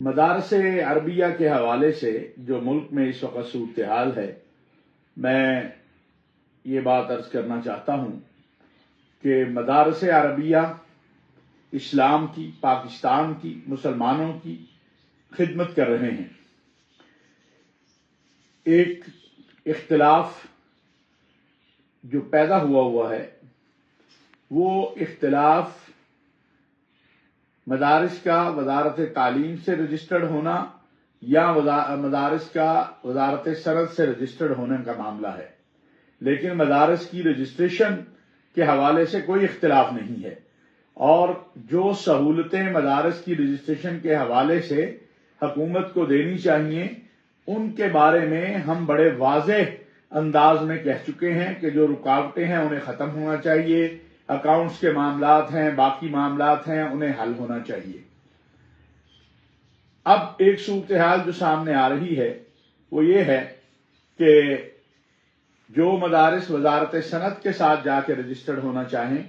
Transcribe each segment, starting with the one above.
مدارس عربیہ کے حوالے سے جو ملک میں اس وقت صورتحال ہے، میں یہ بات عرض کرنا چاہتا ہوں کہ مدارس عربیہ اسلام کی، پاکستان کی، مسلمانوں کی خدمت کر رہے ہیں۔ ایک اختلاف جو پیدا ہوا ہے وہ اختلاف مدارس کا وزارت تعلیم سے رجسٹرڈ ہونا یا مدارس کا وزارت صنعت سے رجسٹرڈ ہونے کا معاملہ ہے، لیکن مدارس کی رجسٹریشن کے حوالے سے کوئی اختلاف نہیں ہے، اور جو سہولتیں مدارس کی رجسٹریشن کے حوالے سے حکومت کو دینی چاہیے ان کے بارے میں ہم بڑے واضح انداز میں کہہ چکے ہیں کہ جو رکاوٹیں ہیں انہیں ختم ہونا چاہیے، اکاؤنٹس کے معاملات ہیں، باقی معاملات ہیں، انہیں حل ہونا چاہیے۔ اب ایک صورتحال جو سامنے آ رہی ہے وہ یہ ہے کہ جو مدارس وزارت صنعت کے ساتھ جا کے رجسٹرڈ ہونا چاہیں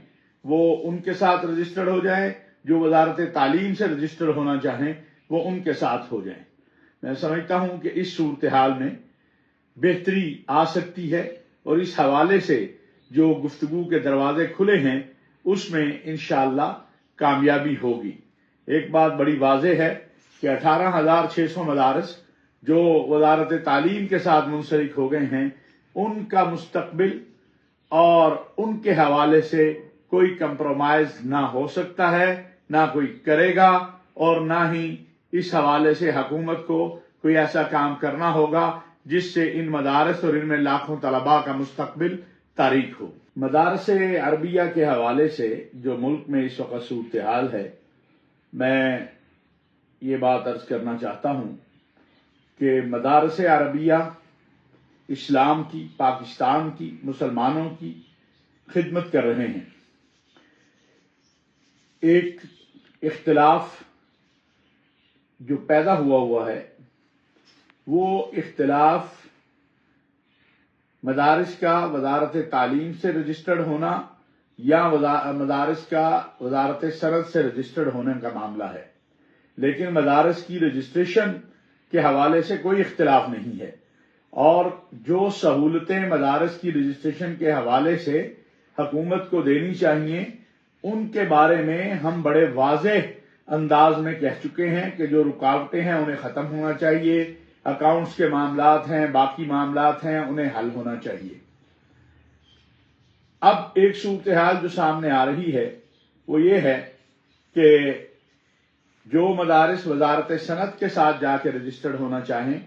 وہ ان کے ساتھ رجسٹرڈ ہو جائیں، جو وزارت تعلیم سے رجسٹرڈ ہونا چاہیں وہ ان کے ساتھ ہو جائیں۔ میں سمجھتا ہوں کہ اس صورتحال میں بہتری آ سکتی ہے، اور اس حوالے سے جو گفتگو کے دروازے کھلے ہیں اس میں انشاءاللہ کامیابی ہوگی۔ ایک بات بڑی واضح ہے کہ 18,600 مدارس جو وزارت تعلیم کے ساتھ منسلک ہو گئے ہیں ان کا مستقبل اور ان کے حوالے سے کوئی کمپرومائز نہ ہو سکتا ہے، نہ کوئی کرے گا، اور نہ ہی اس حوالے سے حکومت کو کوئی ایسا کام کرنا ہوگا جس سے ان مدارس اور ان میں لاکھوں طلباء کا مستقبل تاریک ہو۔ مدارس عربیہ کے حوالے سے جو ملک میں اس وقت صورتحال ہے، میں یہ بات عرض کرنا چاہتا ہوں کہ مدارس عربیہ اسلام کی، پاکستان کی، مسلمانوں کی خدمت کر رہے ہیں۔ ایک اختلاف جو پیدا ہوا ہے وہ اختلاف مدارس کا وزارت تعلیم سے رجسٹرڈ ہونا یا مدارس کا وزارت صنعت سے رجسٹرڈ ہونے کا معاملہ ہے، لیکن مدارس کی رجسٹریشن کے حوالے سے کوئی اختلاف نہیں ہے، اور جو سہولتیں مدارس کی رجسٹریشن کے حوالے سے حکومت کو دینی چاہیے ان کے بارے میں ہم بڑے واضح انداز میں کہہ چکے ہیں کہ جو رکاوٹیں ہیں انہیں ختم ہونا چاہیے، اکاؤنٹس کے معاملات ہیں، باقی معاملات ہیں، انہیں حل ہونا چاہیے۔ اب ایک صورتحال جو سامنے آ رہی ہے وہ یہ ہے کہ جو مدارس وزارت صنعت کے ساتھ جا کے رجسٹرڈ ہونا چاہیں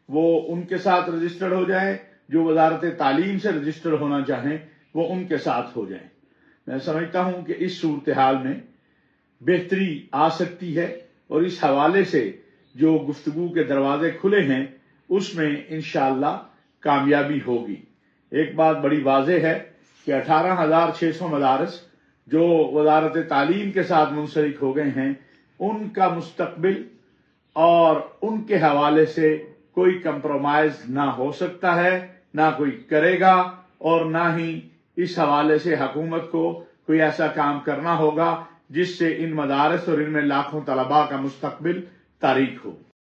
وہ ان کے ساتھ رجسٹرڈ ہو جائیں، جو وزارت تعلیم سے رجسٹرڈ ہونا چاہیں وہ ان کے ساتھ ہو جائیں۔ میں سمجھتا ہوں کہ اس صورتحال میں بہتری آ سکتی ہے، اور اس حوالے سے جو گفتگو کے دروازے کھلے ہیں اس میں انشاءاللہ کامیابی ہوگی۔ ایک بات بڑی واضح ہے کہ 18,600 مدارس جو وزارت تعلیم کے ساتھ منسلک ہو گئے ہیں ان کا مستقبل اور ان کے حوالے سے کوئی کمپرومائز نہ ہو سکتا ہے، نہ کوئی کرے گا، اور نہ ہی اس حوالے سے حکومت کو کوئی ایسا کام کرنا ہوگا جس سے ان مدارس اور ان میں لاکھوں طلباء کا مستقبل تاریک ہو۔